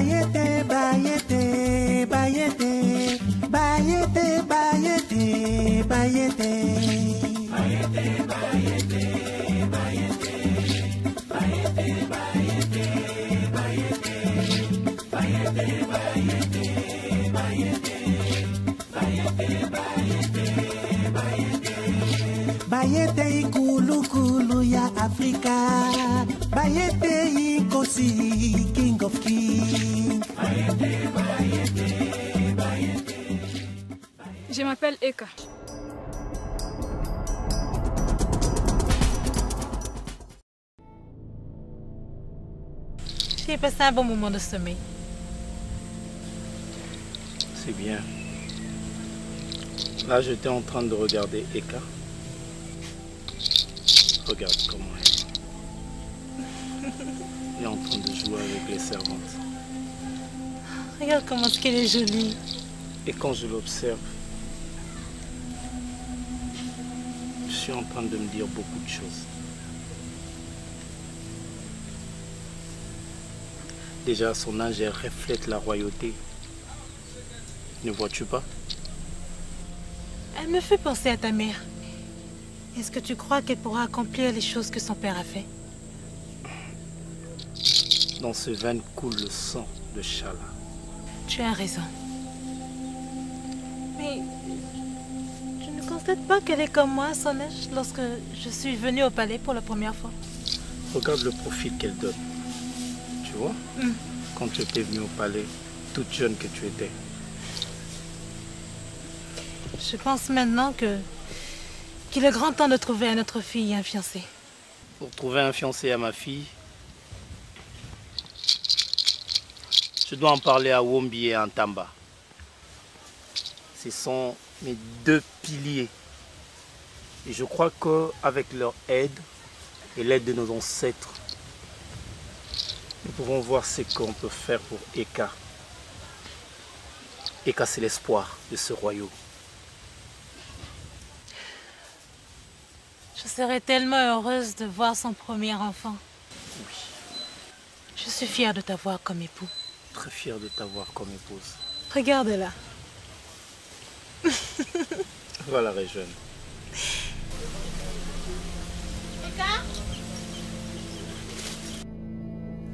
Bayete, bayete, bayete, bayete, bayete, bayete. Bayete, bayete, bayete, bayete, bayete, bayete, bayete, bayete, bayete, bayete, bayete, bayete ikulu kulu ya Afrika. Bayete ikosi King of Kings. Bayete, bayete, bayete. Je m'appelle Eka. J'ai passé un bon moment de sommeil. C'est bien. Là, j'étais en train de regarder Eka. Regarde comment elle est en train de jouer avec les servantes. Regarde comment est-ce qu'elle est jolie. Et quand je l'observe, je suis en train de me dire beaucoup de choses. Déjà, à son âge, elle reflète la royauté. Ne vois-tu pas? Elle me fait penser à ta mère. Est-ce que tu crois qu'elle pourra accomplir les choses que son père a fait? Dans ce veine coule le sang de Chala. Tu as raison. Mais tu ne constates pas qu'elle est comme moi à son âge lorsque je suis venue au palais pour la première fois? Regarde le profil qu'elle donne. Tu vois? Quand tu étais venue au palais, toute jeune que tu étais. Je pense maintenant qu'il est grand temps de trouver à notre fille un fiancé. Pour trouver un fiancé à ma fille, je dois en parler à Wombi et à Ntamba. Ce sont mes deux piliers. Et je crois qu'avec leur aide et l'aide de nos ancêtres, nous pouvons voir ce qu'on peut faire pour Eka. Eka, c'est l'espoir de ce royaume. Je serais tellement heureuse de voir son premier enfant. Oui. Je suis fière de t'avoir comme époux. Très fière de t'avoir comme épouse. Regarde-la. Voilà, Réjeune.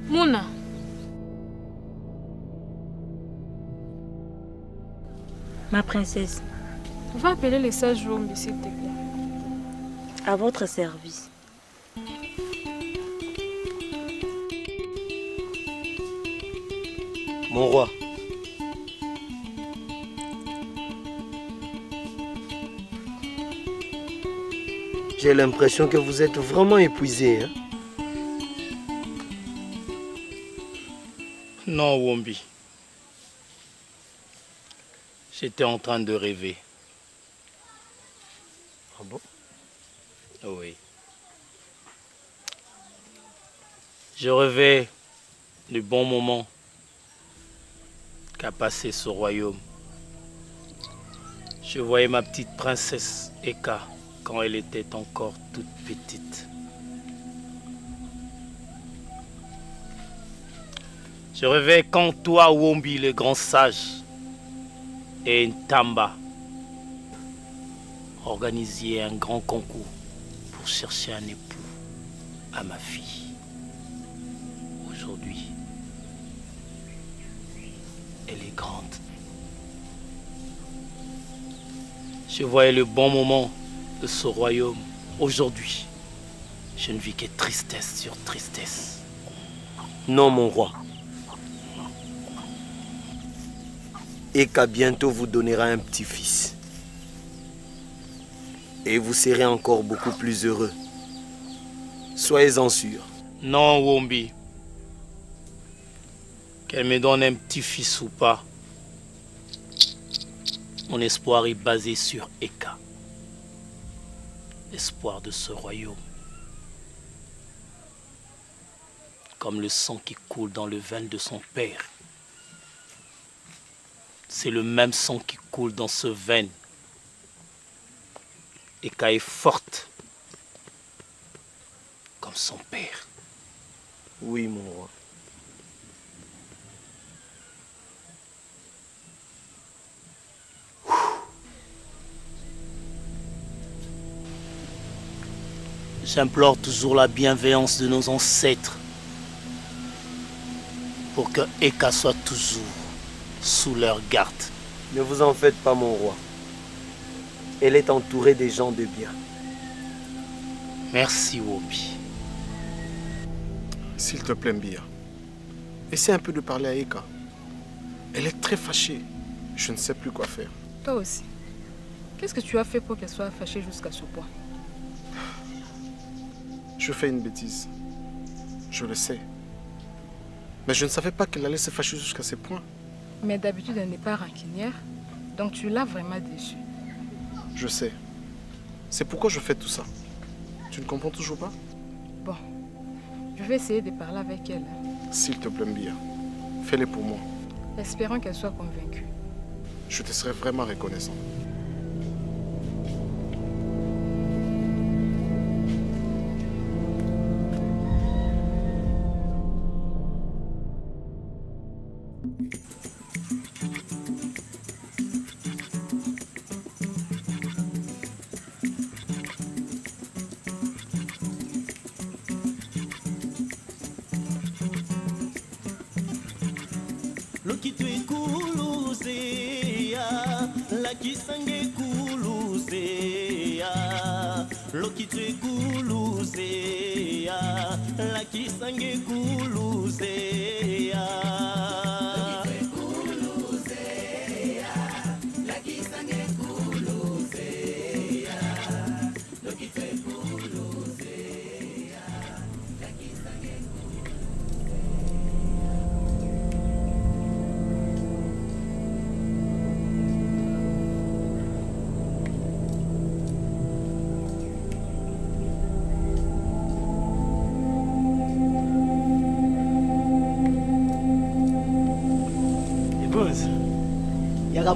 Mouna. Ma princesse, Va appeler les sages Wombi, s'il te plaît. à votre service. Mon roi. J'ai l'impression que vous êtes vraiment épuisé, hein? Non, Wombi. J'étais en train de rêver. Ah bon? Oui. Je rêvais du bon moment qu'a passé ce royaume. Je voyais ma petite princesse Eka quand elle était encore toute petite. Je rêvais quand toi, Wombi, le grand sage, et Ntamba organisiez un grand concours pour chercher un époux à ma fille. Aujourd'hui, elle est grande. Je voyais le bon moment de ce royaume. Aujourd'hui, je ne vis que tristesse sur tristesse. Non, mon roi. Eka bientôt vous donnera un petit-fils. Et vous serez encore beaucoup plus heureux. Soyez-en sûrs. Non, Wombi. Qu'elle me donne un petit-fils ou pas, mon espoir est basé sur Eka. L'espoir de ce royaume. Comme le sang qui coule dans le veine de son père. C'est le même sang qui coule dans ce veine. Eka est forte comme son père. Oui, mon roi. J'implore toujours la bienveillance de nos ancêtres pour que Eka soit toujours sous leur garde. Ne vous en faites pas, mon roi. Elle est entourée des gens de bien. Merci, Wombi. S'il te plaît, Mbia, essaie un peu de parler à Eka. Elle est très fâchée. Je ne sais plus quoi faire. Toi aussi. Qu'est-ce que tu as fait pour qu'elle soit fâchée jusqu'à ce point? Je fais une bêtise. Je le sais. Mais je ne savais pas qu'elle allait se fâcher jusqu'à ce point. Mais d'habitude, elle n'est pas rancunière. Donc tu l'as vraiment déçue. Je sais. C'est pourquoi je fais tout ça. Tu ne comprends toujours pas? Bon, je vais essayer de parler avec elle. S'il te plaît, Mbia, fais-le pour moi. Espérons qu'elle soit convaincue. Je te serai vraiment reconnaissant.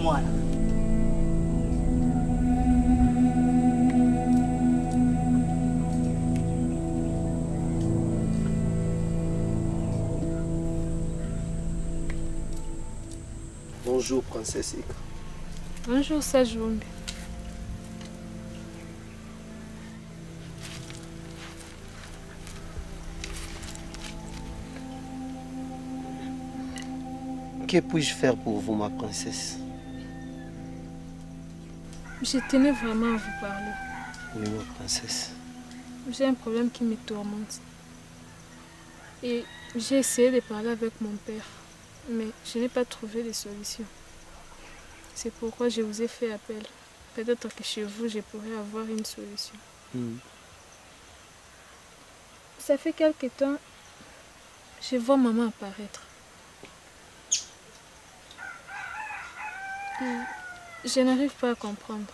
Mwana. Bonjour, princesse Eka. Bonjour, Sage Wombi. Que puis-je faire pour vous, ma princesse? Je tenais vraiment à vous parler. Oui, ma princesse. J'ai un problème qui me tourmente. Et j'ai essayé de parler avec mon père, mais je n'ai pas trouvé de solution. C'est pourquoi je vous ai fait appel. Peut-être que chez vous, je pourrais avoir une solution. Ça fait quelque temps, je vois maman apparaître. Et je n'arrive pas à comprendre.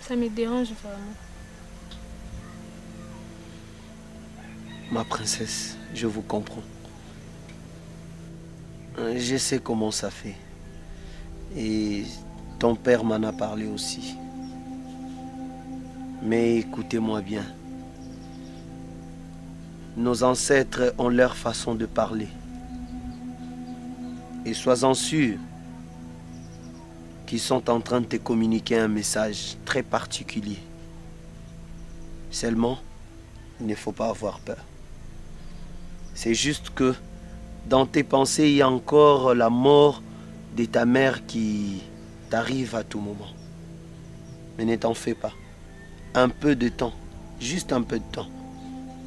Ça me dérange vraiment. Ma princesse, je vous comprends. Je sais comment ça fait. Et ton père m'en a parlé aussi. Mais écoutez-moi bien. Nos ancêtres ont leur façon de parler. Et sois-en sûr qu'ils sont en train de te communiquer un message très particulier. Seulement, il ne faut pas avoir peur. C'est juste que dans tes pensées, il y a encore la mort de ta mère qui t'arrive à tout moment. Mais ne t'en fais pas. Un peu de temps, juste un peu de temps,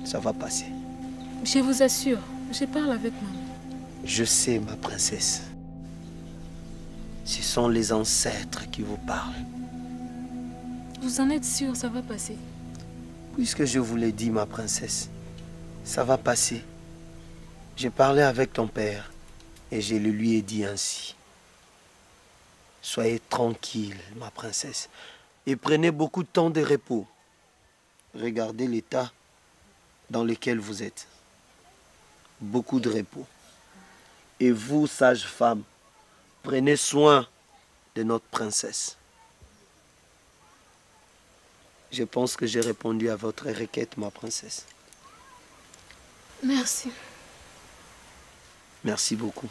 ça va passer. Je vous assure, je parle avec maman. Je sais, ma princesse. Ce sont les ancêtres qui vous parlent. Vous en êtes sûr, ça va passer? Puisque je vous l'ai dit, ma princesse, ça va passer. J'ai parlé avec ton père et je le lui ai dit ainsi. Soyez tranquille, ma princesse, et prenez beaucoup de temps de repos. Regardez l'état dans lequel vous êtes. Beaucoup de repos. Et vous, sage femme, prenez soin de notre princesse. Je pense que j'ai répondu à votre requête, ma princesse. Merci. Merci beaucoup.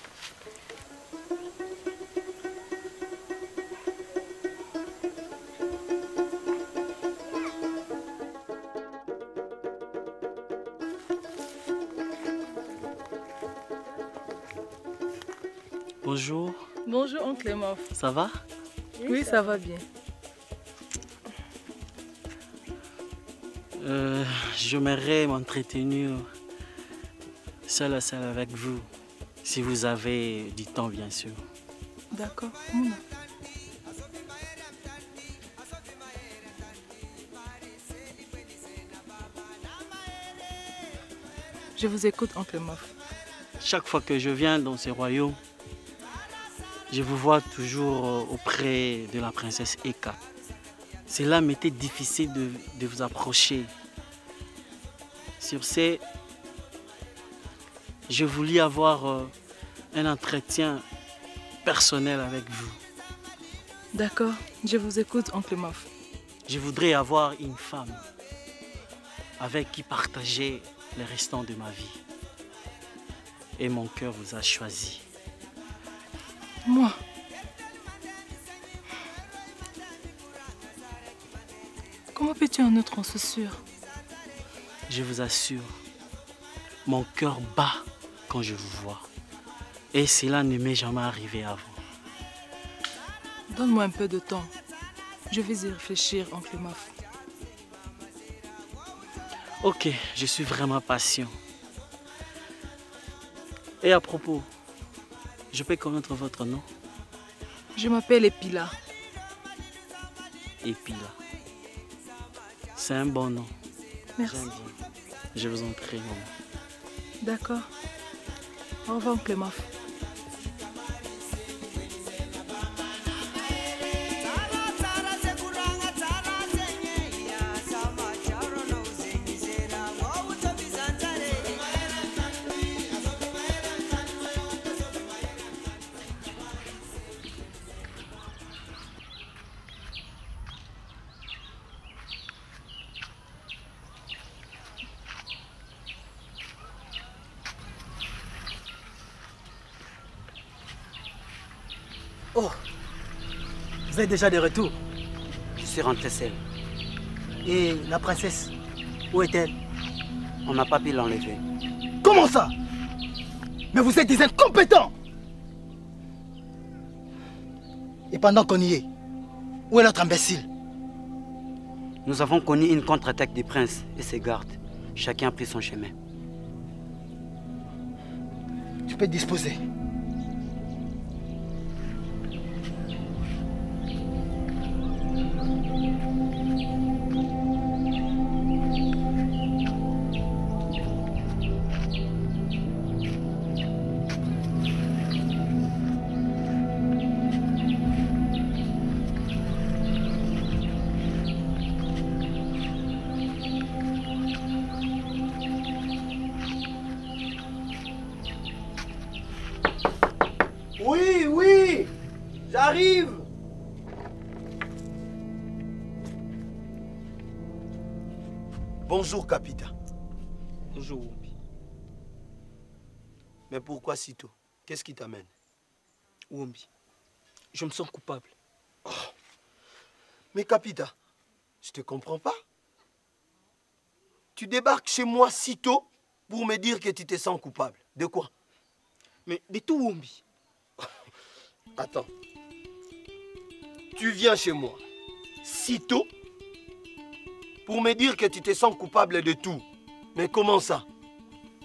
Bonjour. Bonjour, oncle Mof. Ça va? Oui, ça va bien. J'aimerais m'entretenir seul à seul avec vous, si vous avez du temps, bien sûr. D'accord. Je vous écoute, oncle Mof. Chaque fois que je viens dans ce royaume, je vous vois toujours auprès de la princesse Eka. Cela m'était difficile de vous approcher. Sur ce, je voulais avoir un entretien personnel avec vous. D'accord, je vous écoute, oncle Mof. Je voudrais avoir une femme avec qui partager le restant de ma vie. Et mon cœur vous a choisi. Moi? Comment peux-tu en être aussi sûr? Je vous assure, mon cœur bat quand je vous vois. Et cela ne m'est jamais arrivé avant. Donne-moi un peu de temps. Je vais y réfléchir, oncle Mof. Ok, je suis vraiment patient. Et à propos, je peux connaître votre nom? Je m'appelle Epila. Epila. C'est un bon nom. Merci. Je vous en prie, maman. D'accord. Au revoir, oncle Mof. Oh, vous êtes déjà de retour. Je suis rentré seul. Et la princesse, où est-elle? On n'a pas pu l'enlever. Comment ça? Mais vous êtes des incompétents! Et pendant qu'on y est, où est notre imbécile? Nous avons connu une contre-attaque du prince et ses gardes. Chacun a pris son chemin. Tu peux te disposer. Oui, j'arrive. Bonjour, capitaine. Bonjour, Wombi. Mais pourquoi si tôt? Qu'est-ce qui t'amène? Wombi, je me sens coupable. Oh. Mais capitaine, je te comprends pas. Tu débarques chez moi si tôt pour me dire que tu te sens coupable. De quoi? Mais de tout, Wombi. Attends. Tu viens chez moi si tôt pour me dire que tu te sens coupable de tout. Mais comment ça?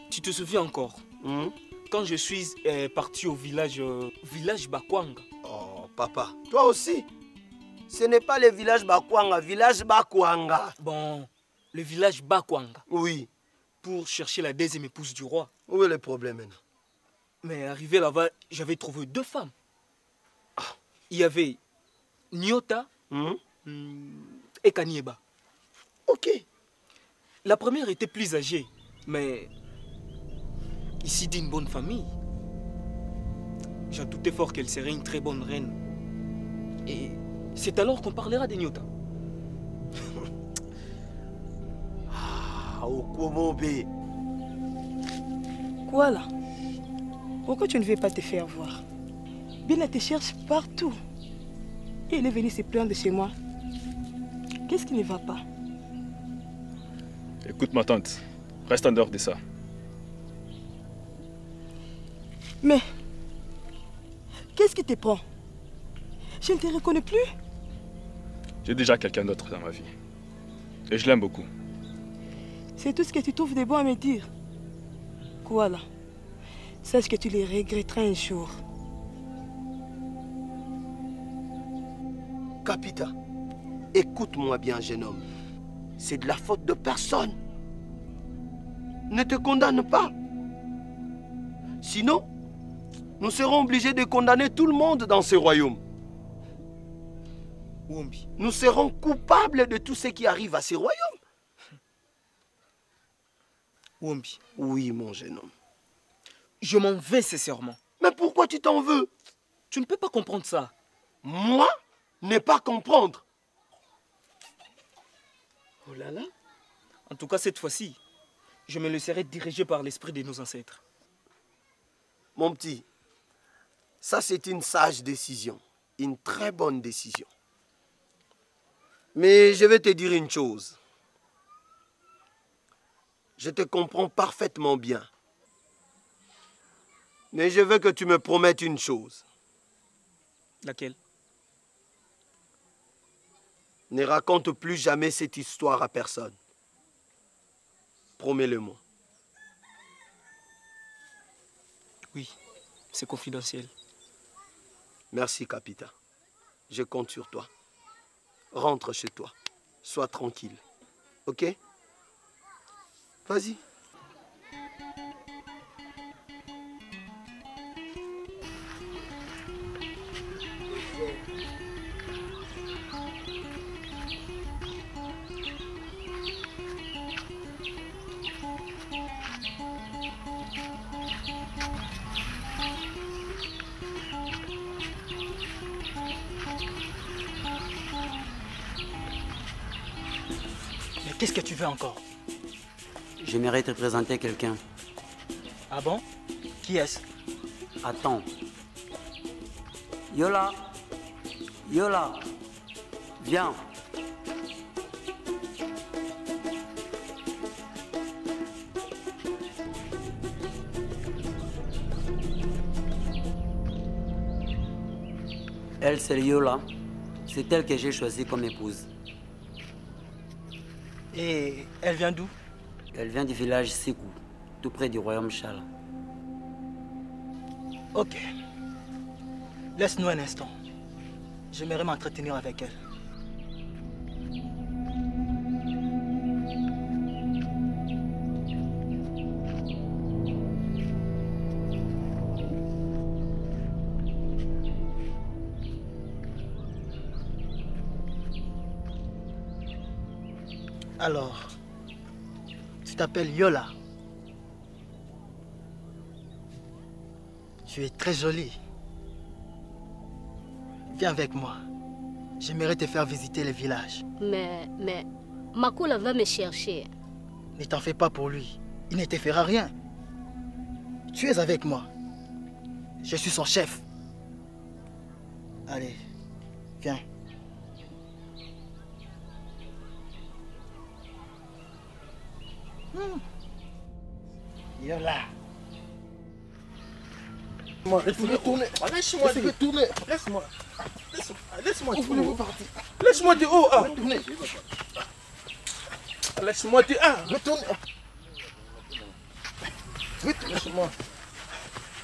Tu te souviens encore quand je suis parti au village Bakwanga? Oh, papa, toi aussi. Ce n'est pas le village Bakwanga, village Bakwanga. Bon, le village Bakwanga. Oui. Pour chercher la deuxième épouse du roi. Où est le problème maintenant? Mais arrivé là-bas, j'avais trouvé deux femmes. Il y avait Nyota et Kanieba. Ok. La première était plus âgée, mais ici d'une bonne famille. J'en doutais fort qu'elle serait une très bonne reine. Et c'est alors qu'on parlera de Nyota. Okomobé. Quoi là? Pourquoi tu ne veux pas te faire voir? Bila te cherche partout. Et il est venu se plaindre chez moi. Qu'est-ce qui ne va pas? Écoute ma tante, reste en dehors de ça. Mais, Qu'est-ce qui te prend? Je ne te reconnais plus. J'ai déjà quelqu'un d'autre dans ma vie. Et je l'aime beaucoup. C'est tout ce que tu trouves de bon à me dire. Voilà. Sache que tu les regretteras un jour. Capita, écoute-moi bien, jeune homme. C'est de la faute de personne. Ne te condamne pas. Sinon, nous serons obligés de condamner tout le monde dans ce royaume. Wombi. Nous serons coupables de tout ce qui arrive à ce royaume. Wombi. Oui, mon jeune homme. Je m'en vais sincèrement. Mais pourquoi tu t'en veux? Tu ne peux pas comprendre ça. Moi? Ne pas comprendre? Oh là là. En tout cas, cette fois-ci, je me laisserai diriger par l'esprit de nos ancêtres. Mon petit, ça c'est une sage décision. Une très bonne décision. Mais je vais te dire une chose. Je te comprends parfaitement bien. Mais je veux que tu me promettes une chose. Laquelle? Ne raconte plus jamais cette histoire à personne. Promets-le-moi. Oui, c'est confidentiel. Merci, Capita. Je compte sur toi. Rentre chez toi. Sois tranquille. Ok? Vas-y. Mais qu'est-ce que tu veux encore? J'aimerais te présenter quelqu'un. Ah bon? Qui est-ce? Attends. Yola. Yola. Viens. Elle, c'est Yola. C'est elle que j'ai choisie comme épouse. Et elle vient d'où? Elle vient du village Sikou, tout près du royaume Chala. Ok. Laisse-nous un instant. J'aimerais m'entretenir avec elle. Alors, tu t'appelles Yola. Tu es très jolie. Viens avec moi. J'aimerais te faire visiter le village. Mais Makula va me chercher. Ne t'en fais pas pour lui. Il ne te fera rien. Tu es avec moi. Je suis son chef. Allez, viens. Yola. Laisse-moi tourner. Laisse-moi tourner. Laisse-moi. Laisse-moi tourner. partir? Laisse-moi dire. Oh, ah. Laisse-moi dire. Ah, retourne. Laisse-moi.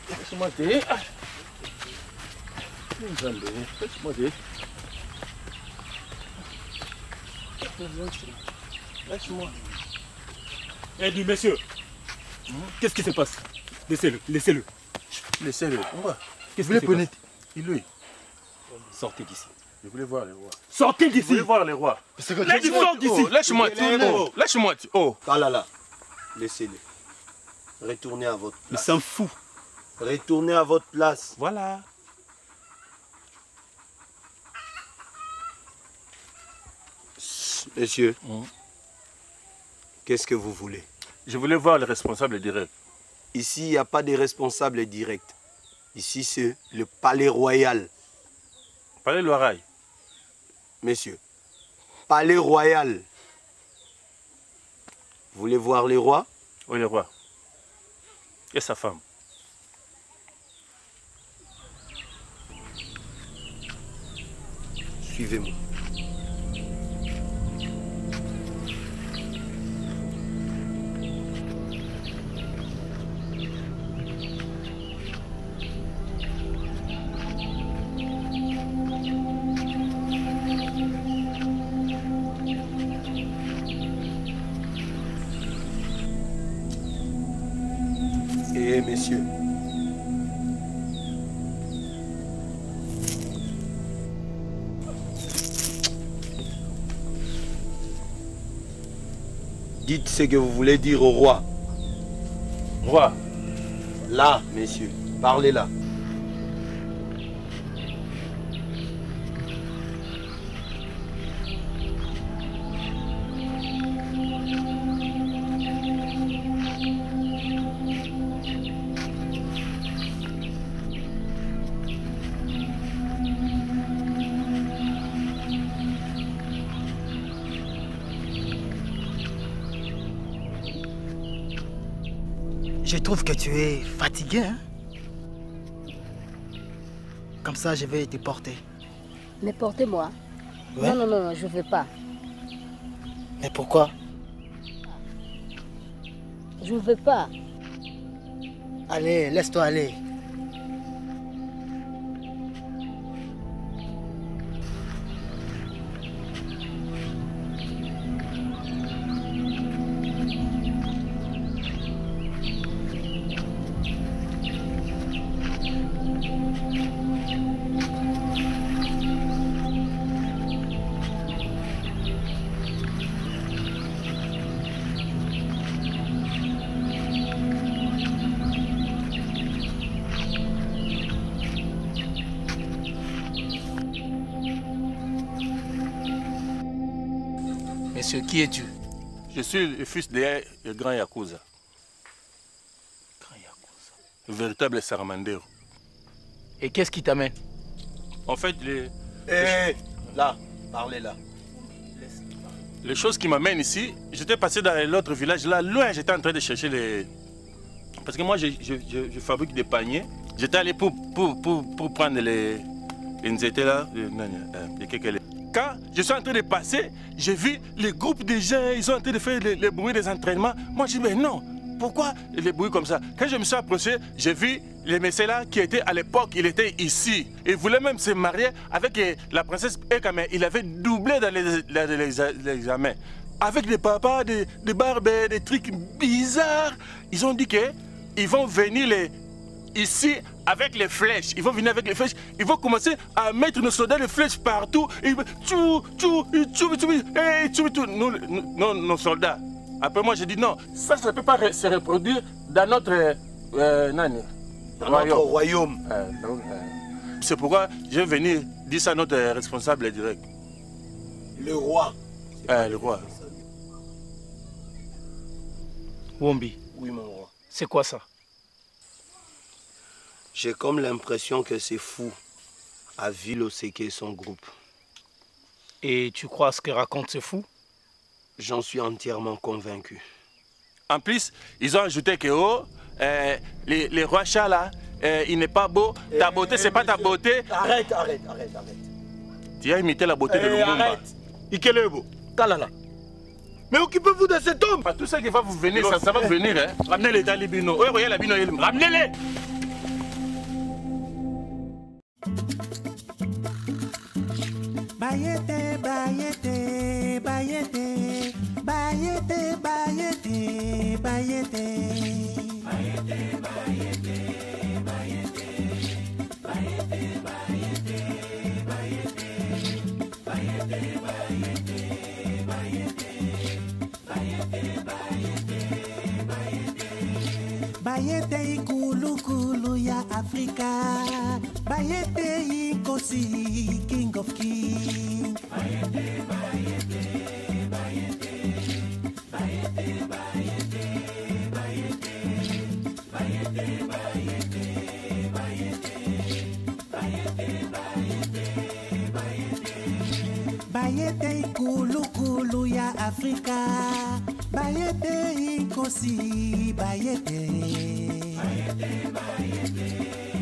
Laisse-moi dire. Ah. Laisse-moi dire. Laisse-moi. Eh du monsieur, qu'est-ce qui se passe? Laissez-le, laissez-le. Laissez-le. Qu'est-ce Vous voulez qui se passe? connaître? Lui. Sortez d'ici. Je voulais voir les rois. Sortez Je d'ici. voulais voir les rois. Laisse-moi d'ici. Lâche-moi. Lâche-moi. Oh. Kalala. Laissez-le. Retournez à votre place. Il s'en fout. Retournez à votre place. Voilà. Monsieur, qu'est-ce que vous voulez? Je voulais voir les responsables directs. Ici, il n'y a pas de responsable direct. Ici, c'est le palais royal. Palais Loirail. Messieurs, palais royal. Vous voulez voir les rois? Oui, le roi. Et sa femme. Suivez-moi. Et messieurs, dites ce que vous voulez dire au roi. Roi. Là, messieurs, parlez là. Je trouve que tu es fatigué, hein? Comme ça, je vais te porter. Mais portez-moi. Ouais. Non, je ne veux pas. Mais pourquoi? Je ne veux pas. Allez, laisse-toi aller. Monsieur, qui es-tu? Je suis le fils de Grand Yakuza. Grand Yakuza. Le véritable Saramandero. Et qu'est-ce qui t'amène? En fait, là, parlez là. Les choses qui m'amènent ici, j'étais passé dans l'autre village, là, loin, j'étais en train de chercher les... Parce que moi, je fabrique des paniers. J'étais allé pour prendre les nzétés là, Quand je suis en train de passer, j'ai vu les groupes de gens, ils sont en train de faire les bruits des entraînements. Moi, je dis, mais non, pourquoi les bruits comme ça? Quand je me suis approché, j'ai vu les messieurs là qui étaient à l'époque, il était ici. Il voulait même se marier avec la princesse Eka, mais il avait doublé dans les examens. Avec des papas, des barbes, des trucs bizarres. Ils ont dit qu'ils vont venir ici avec les flèches. Ils vont venir avec les flèches. Ils vont commencer à mettre nos soldats de flèches partout. Ils vont nos soldats. Après moi, j'ai dit non, ça ne peut pas se reproduire dans notre royaume. C'est pourquoi je vais venir dire ça à notre responsable direct. Le roi. Le roi. Wombi. Oui, mon roi. C'est quoi ça? J'ai comme l'impression que c'est fou à Viloseke et son groupe. Et tu crois à ce que raconte ce fou? J'en suis entièrement convaincu. En plus, ils ont ajouté que les rois chats là, il n'est pas beau. Ta beauté, c'est pas ta beauté. Arrête. Tu as imité la beauté de Lumumba. Arrête. Ikelebo, Kalala. Mais occupez-vous de cet homme. Tout ça qui va vous venir, ça va venir. Hein? Ramenez les talibino. Oui, voyez la bino. Ramenez-les. Bayete, bayete, bayete, bayete, bayete, bayete. Bayete, bayete, bayete, bayete, bayete, bayete, bayete, bayete, bayete, bayete, bayete ikulu kulu ya Afrika. Bayete inkosi, King of Kings. Bayete, bayete, bayete, bayete, bayete, bayete, bayete, bayete, bayete, bayete, bayete, bayete ikulu kulu ya Afrika. Bayete inkosi, bayete, bayete, bayete.